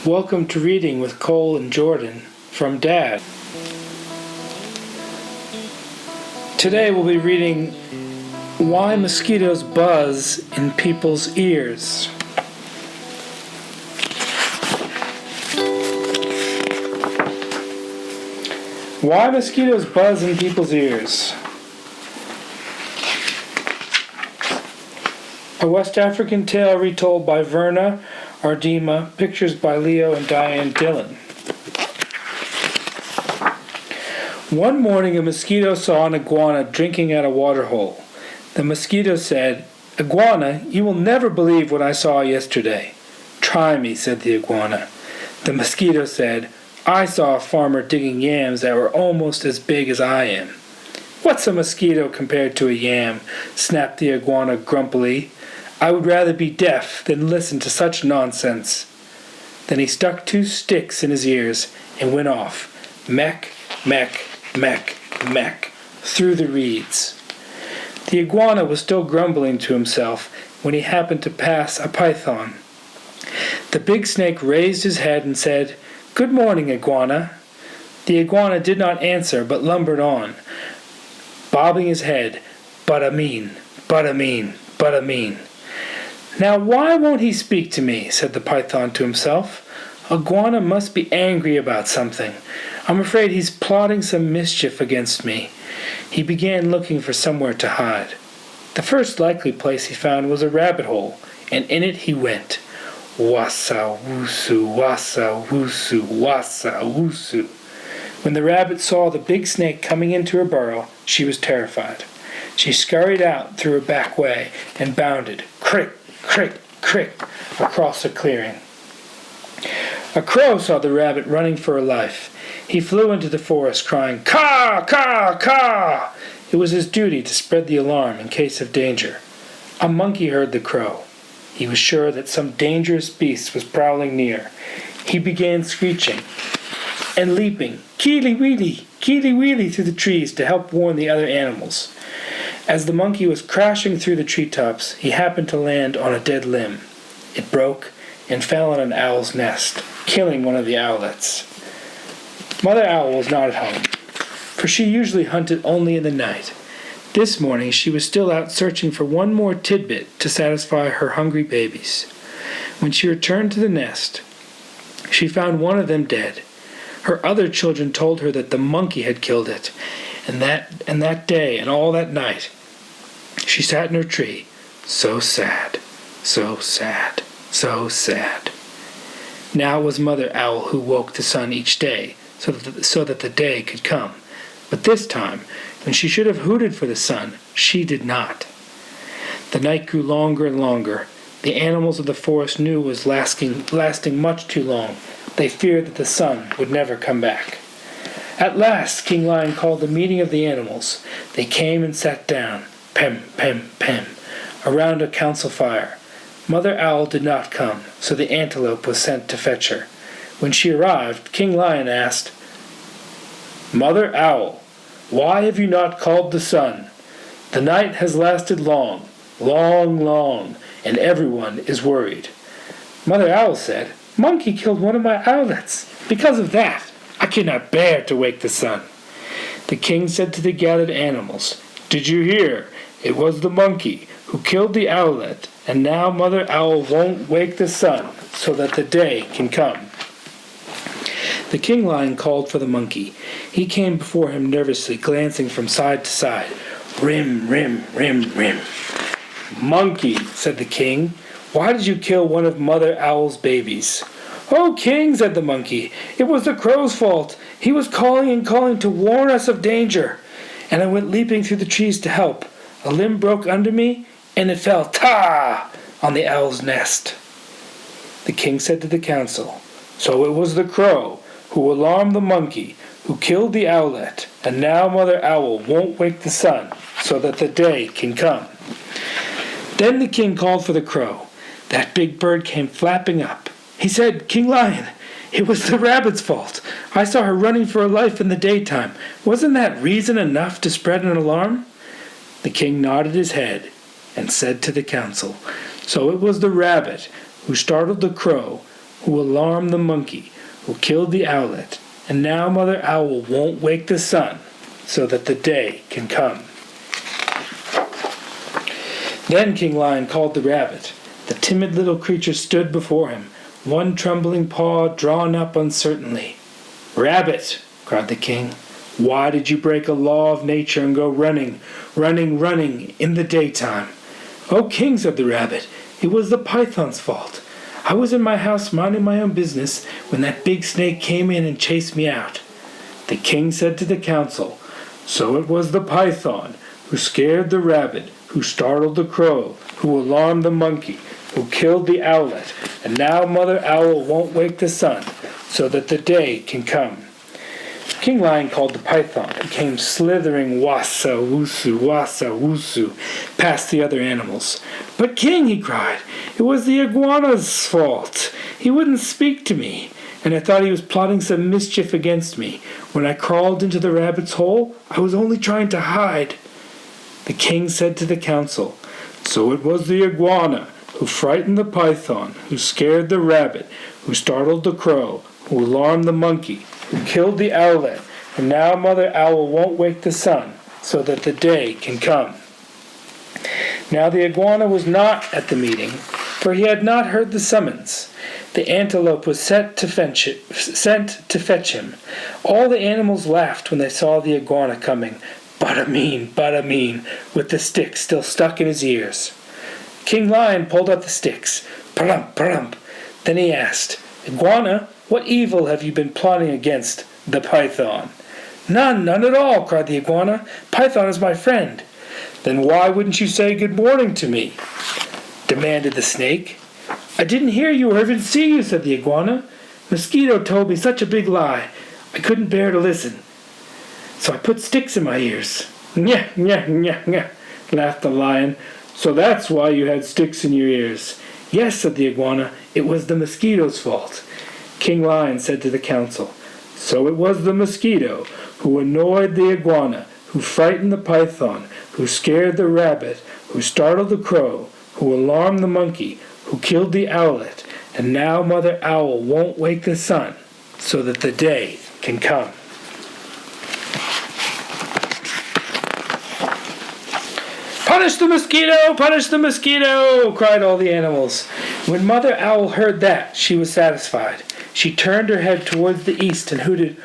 Welcome to Reading with Cole and Jordan from Dad. Today we'll be reading Why Mosquitoes Buzz in People's Ears. Why mosquitoes buzz in people's ears. A West African tale retold by Verna Ardema, pictures by Leo and Diane Dillon. One morning a mosquito saw an iguana drinking at a waterhole. The mosquito said, "Iguana, you will never believe what I saw yesterday." "Try me," said the iguana. The mosquito said, "I saw a farmer digging yams that were almost as big as I am." "What's a mosquito compared to a yam?" snapped the iguana grumpily. "I would rather be deaf than listen to such nonsense." Then he stuck 2 sticks in his ears and went off, meck, meck, meck, meck, through the reeds. The iguana was still grumbling to himself when he happened to pass a python. The big snake raised his head and said, "Good morning, iguana." The iguana did not answer, but lumbered on, bobbing his head, "But-a-mean, but-a-mean, but-a-mean." "Now why won't he speak to me?" said the python to himself. "Iguana must be angry about something. I'm afraid he's plotting some mischief against me." He began looking for somewhere to hide. The first likely place he found was a rabbit hole, and in it he went. Wassa, woosu, wassa, woosu, wassa, woosu. When the rabbit saw the big snake coming into her burrow, she was terrified. She scurried out through a back way and bounded, crick, crick, crick, across the clearing. A crow saw the rabbit running for her life. He flew into the forest crying, "Caw, caw, caw!" It was his duty to spread the alarm in case of danger. A monkey heard the crow. He was sure that some dangerous beast was prowling near. He began screeching and leaping, keely-weely through the trees to help warn the other animals. As the monkey was crashing through the treetops, he happened to land on a dead limb. It broke and fell on an owl's nest, killing one of the owlets. Mother Owl was not at home, for she usually hunted only in the night. This morning she was still out searching for one more tidbit to satisfy her hungry babies. When she returned to the nest, she found one of them dead. Her other children told her that the monkey had killed it, and that day and all that night she sat in her tree, so sad, so sad, so sad. Now it was Mother Owl who woke the sun each day, so that the day could come. But this time, when she should have hooted for the sun, she did not. The night grew longer and longer. The animals of the forest knew it was lasting much too long. They feared that the sun would never come back. At last, King Lion called a meeting of the animals. They came and sat down, pem, pem, pem, around a council fire. Mother Owl did not come, so the antelope was sent to fetch her. When she arrived, King Lion asked, "Mother Owl, why have you not called the sun? The night has lasted long, long, long, and everyone is worried." Mother Owl said, "Monkey killed one of my owlets. Because of that, I cannot bear to wake the sun." The king said to the gathered animals, "Did you hear? It was the monkey who killed the owlet, and now Mother Owl won't wake the sun so that the day can come." The king lion called for the monkey. He came before him nervously, glancing from side to side. Rim, rim, rim, rim. "Monkey," said the king, "why did you kill one of Mother Owl's babies?" "Oh, king," said the monkey, "it was the crow's fault. He was calling and calling to warn us of danger, and I went leaping through the trees to help. A limb broke under me, and it fell, ta! on the owl's nest." The king said to the council, "So it was the crow who alarmed the monkey, who killed the owlet, and now Mother Owl won't wake the sun so that the day can come." Then the king called for the crow. That big bird came flapping up. He said, "King Lion, it was the rabbit's fault. I saw her running for her life in the daytime. Wasn't that reason enough to spread an alarm?" The king nodded his head and said to the council, "So it was the rabbit who startled the crow who alarmed the monkey, who killed the owlet, and now Mother Owl won't wake the sun so that the day can come." Then King Lion called the rabbit. The timid little creature stood before him, one trembling paw drawn up uncertainly. "Rabbit," cried the king, "why did you break a law of nature and go running, running, running in the daytime?" "Oh, king," said the rabbit, "it was the python's fault. I was in my house minding my own business when that big snake came in and chased me out." The king said to the council, "So it was the python who scared the rabbit, who startled the crow, who alarmed the monkey, who killed the owlet, and now Mother Owl won't wake the sun so that the day can come." King Lion called the python and came slithering wassa woosu past the other animals. "But king," he cried, "it was the iguana's fault. He wouldn't speak to me, and I thought he was plotting some mischief against me. When I crawled into the rabbit's hole, I was only trying to hide." The king said to the council, "So it was the iguana who frightened the python, who scared the rabbit, who startled the crow, who alarmed the monkey, who killed the owlet, and now Mother Owl won't wake the sun so that the day can come." Now the iguana was not at the meeting, for he had not heard the summons. The antelope was sent to fetch him. All the animals laughed when they saw the iguana coming, Bada-mean, with the sticks still stuck in his ears. King Lion pulled out the sticks, plump, plump. Then he asked, "Iguana, what evil have you been plotting against the python?" None at all," cried the iguana. "Python is my friend." "Then why wouldn't you say good morning to me?" demanded the snake. "I didn't hear you or even see you," said the iguana. "Mosquito told me such a big lie. I couldn't bear to listen. So I put sticks in my ears." "Nyeh, nyeh, nyeh, nyeh," laughed the lion. "So that's why you had sticks in your ears." "Yes," said the iguana, "it was the mosquito's fault." King Lion said to the council, "So it was the mosquito who annoyed the iguana, who frightened the python, who scared the rabbit, who startled the crow, who alarmed the monkey, who killed the owlet, and now Mother Owl won't wake the sun so that the day can come." "Punish the mosquito! Punish the mosquito!" cried all the animals. When Mother Owl heard that, she was satisfied. She turned her head towards the east and hooted,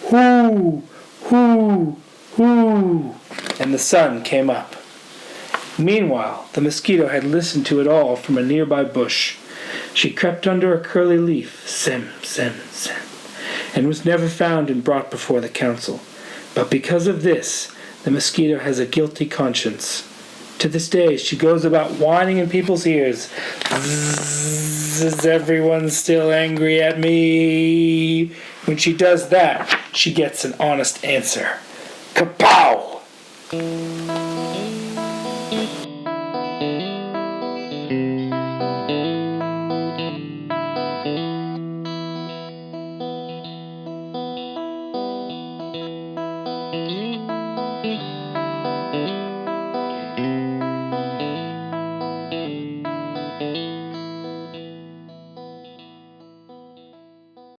"Hoo! Hoo! Hoo!" and the sun came up. Meanwhile, the mosquito had listened to it all from a nearby bush. She crept under a curly leaf, sim, sim, sim, and was never found and brought before the council. But because of this, the mosquito has a guilty conscience. To this day, she goes about whining in people's ears. Is everyone still angry at me? When she does that, she gets an honest answer. Kapow!